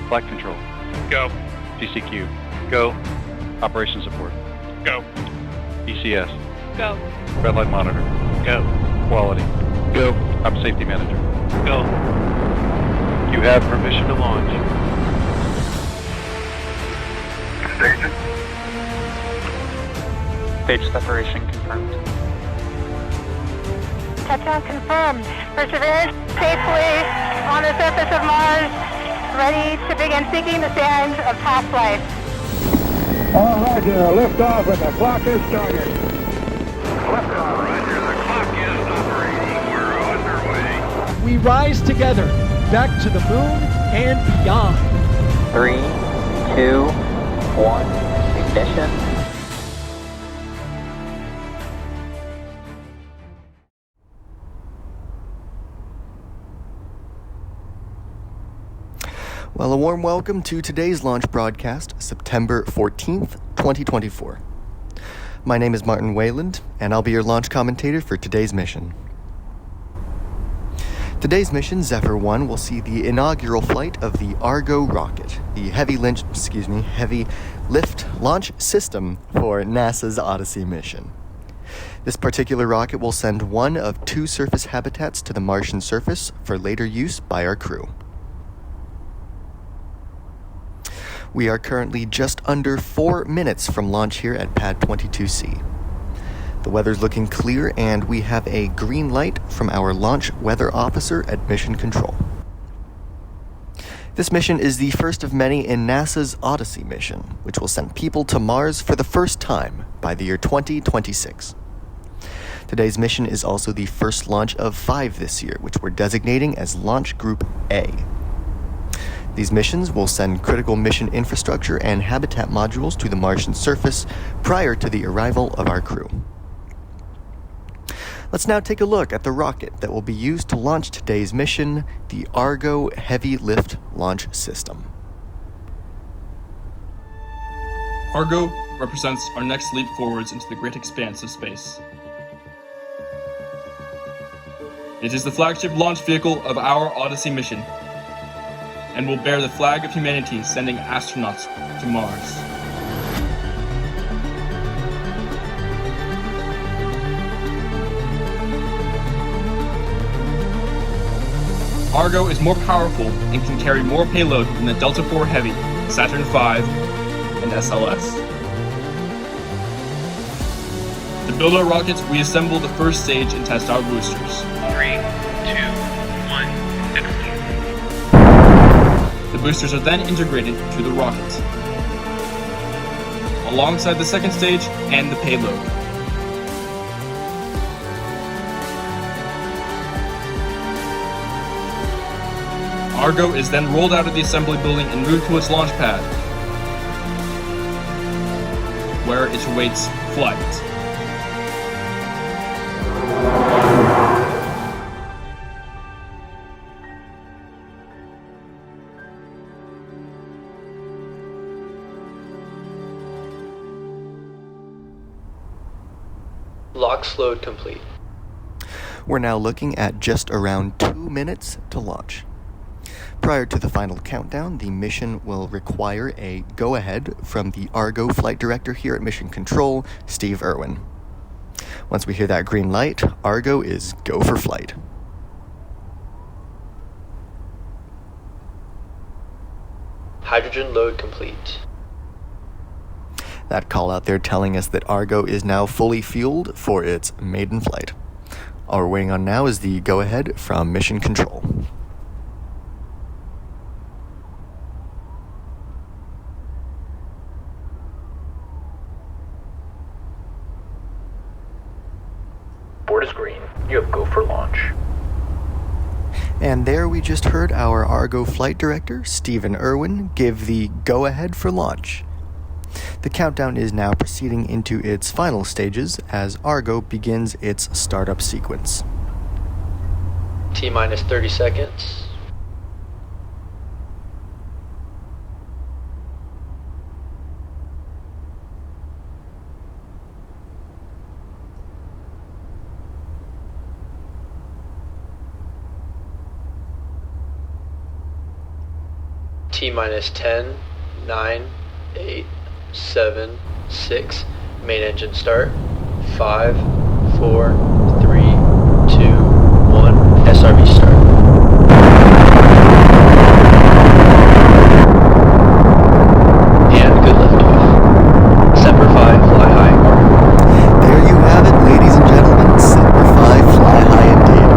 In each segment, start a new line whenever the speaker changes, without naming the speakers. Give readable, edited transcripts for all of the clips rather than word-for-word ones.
Flight control.
Go.
GCQ.
Go.
Operation support.
Go.
ECS.
Go.
Red light monitor.
Go.
Quality.
Go.
I'm safety manager.
Go.
You have permission to launch.
Station.
Stage separation confirmed.
Touchdown confirmed. Perseverance safely on the surface of Mars, ready to begin seeking the sands of past life.
All right, liftoff and the clock is started.
Liftoff, Roger. The clock is operating. We're underway.
We rise together, back to the moon and beyond.
3, 2, 1, ignition.
Well, a warm welcome to today's launch broadcast, September 14th, 2024. My name is Martin Wayland, and I'll be your launch commentator for today's mission. Today's mission, Zephyr-1, will see the inaugural flight of the Argo rocket, the heavy lift launch system for NASA's Odyssey mission. This particular rocket will send one of 2 surface habitats to the Martian surface for later use by our crew. We are currently just under 4 minutes from launch here at Pad 22C. The weather's looking clear, and we have a green light from our launch weather officer at Mission Control. This mission is the first of many in NASA's Odyssey mission, which will send people to Mars for the first time by the year 2026. Today's mission is also the first launch of 5 this year, which we're designating as Launch Group A. These missions will send critical mission infrastructure and habitat modules to the Martian surface prior to the arrival of our crew. Let's now take a look at the rocket that will be used to launch today's mission, the Argo Heavy Lift Launch System.
Argo represents our next leap forwards into the great expanse of space. It is the flagship launch vehicle of our Odyssey mission, and will bear the flag of humanity sending astronauts to Mars. Argo is more powerful and can carry more payload than the Delta IV Heavy, Saturn V, and SLS. To build our rockets, we assemble the first stage and test our boosters.
3, 2, 1, execute.
The boosters are then integrated to the rocket, alongside the second stage and the payload. Argo is then rolled out of the assembly building and moved to its launch pad, where it awaits flight.
LOX load complete.
We're now looking at just around 2 minutes to launch. Prior to the final countdown, the mission will require a go-ahead from the Argo flight director here at Mission Control, Steve Irwin. Once we hear that green light, Argo is go for flight.
Hydrogen load complete.
That call out there telling us that Argo is now fully fueled for its maiden flight. All we're waiting on now is the go-ahead from Mission Control.
Board is green. You have go for launch.
And there we just heard our Argo flight director, Stephen Irwin, give the go-ahead for launch. The countdown is now proceeding into its final stages as Argo begins its startup sequence.
T-minus 30 seconds.
T-minus 10, 9, 8, 7, 6. Main engine start. 5, 4, 3, 2, 1. SRB start. And good liftoff. Zephyr-1 fly high.
There you have it, ladies and gentlemen. Zephyr-1 fly high indeed.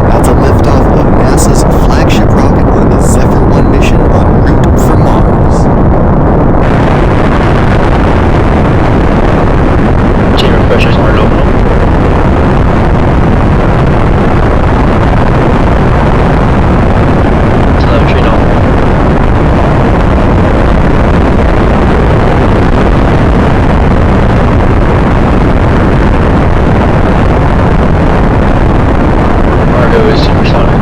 That's a liftoff of NASA's flagship rocket on the Zephyr-1 mission en route for Mars.
Chamber pressures are nominal. Telemetry nominal. Argo is supersonic.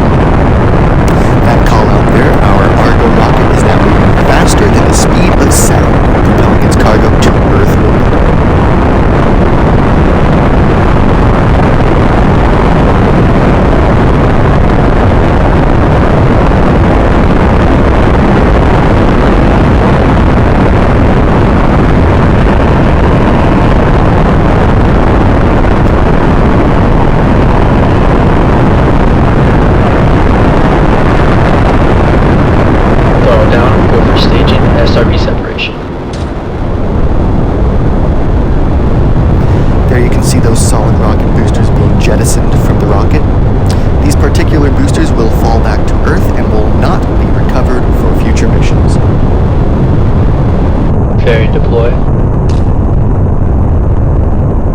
That call out there, our Argo rocket is now moving faster than the speed of sound, propelling its cargo to Earth orbit.
Throttle down, go for staging, SRB separation.
There you can see those solid rocket boosters being jettisoned from the rocket. These particular boosters will fall back to Earth and will not be recovered for future missions.
Fairing deploy.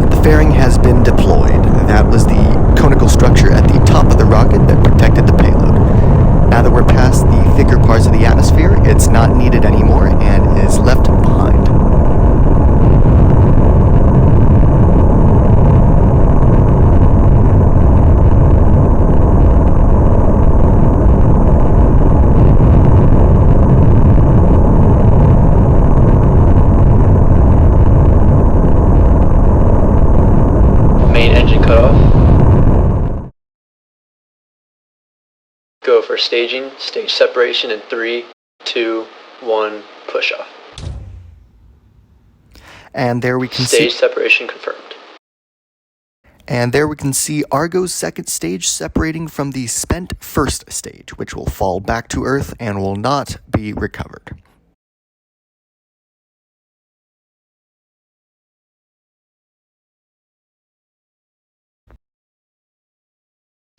The fairing has been deployed. That was the conical structure at the top of the rocket that protected the payload. Now that we're past the thicker parts of the atmosphere, it's not needed anymore and is left behind.
Main engine cutoff. Go for staging, stage separation in 3, 2, 1, push off.
And there we can
Stage
see
separation confirmed.
And there we can see Argo's second stage separating from the spent first stage, which will fall back to Earth and will not be recovered.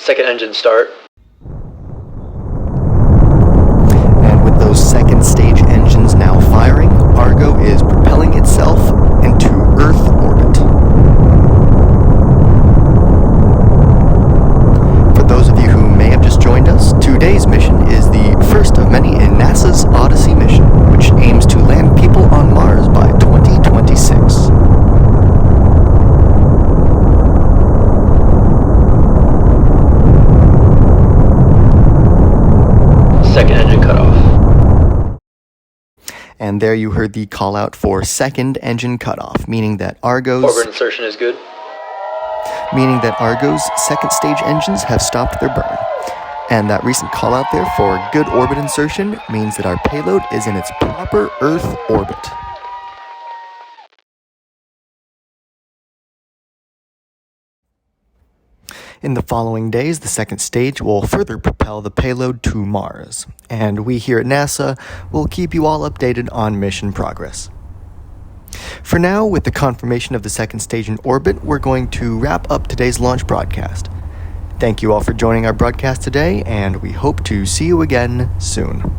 Second engine start.
And with those second stage engines now firing, Argo is propelling itself into Earth orbit. For those of you who may have just joined us, today's mission is the first of many in NASA's Odyssey mission, which aims to land people on Mars by 2026.
Second engine cutoff.
And there you heard the call out for second engine cutoff, meaning that Argo's
insertion is good.
Second stage engines have stopped their burn. And that recent call out there for good orbit insertion means that our payload is in its proper Earth orbit. In the following days, the second stage will further propel the payload to Mars, and we here at NASA will keep you all updated on mission progress. For now, with the confirmation of the second stage in orbit, we're going to wrap up today's launch broadcast. Thank you all for joining our broadcast today, and we hope to see you again soon.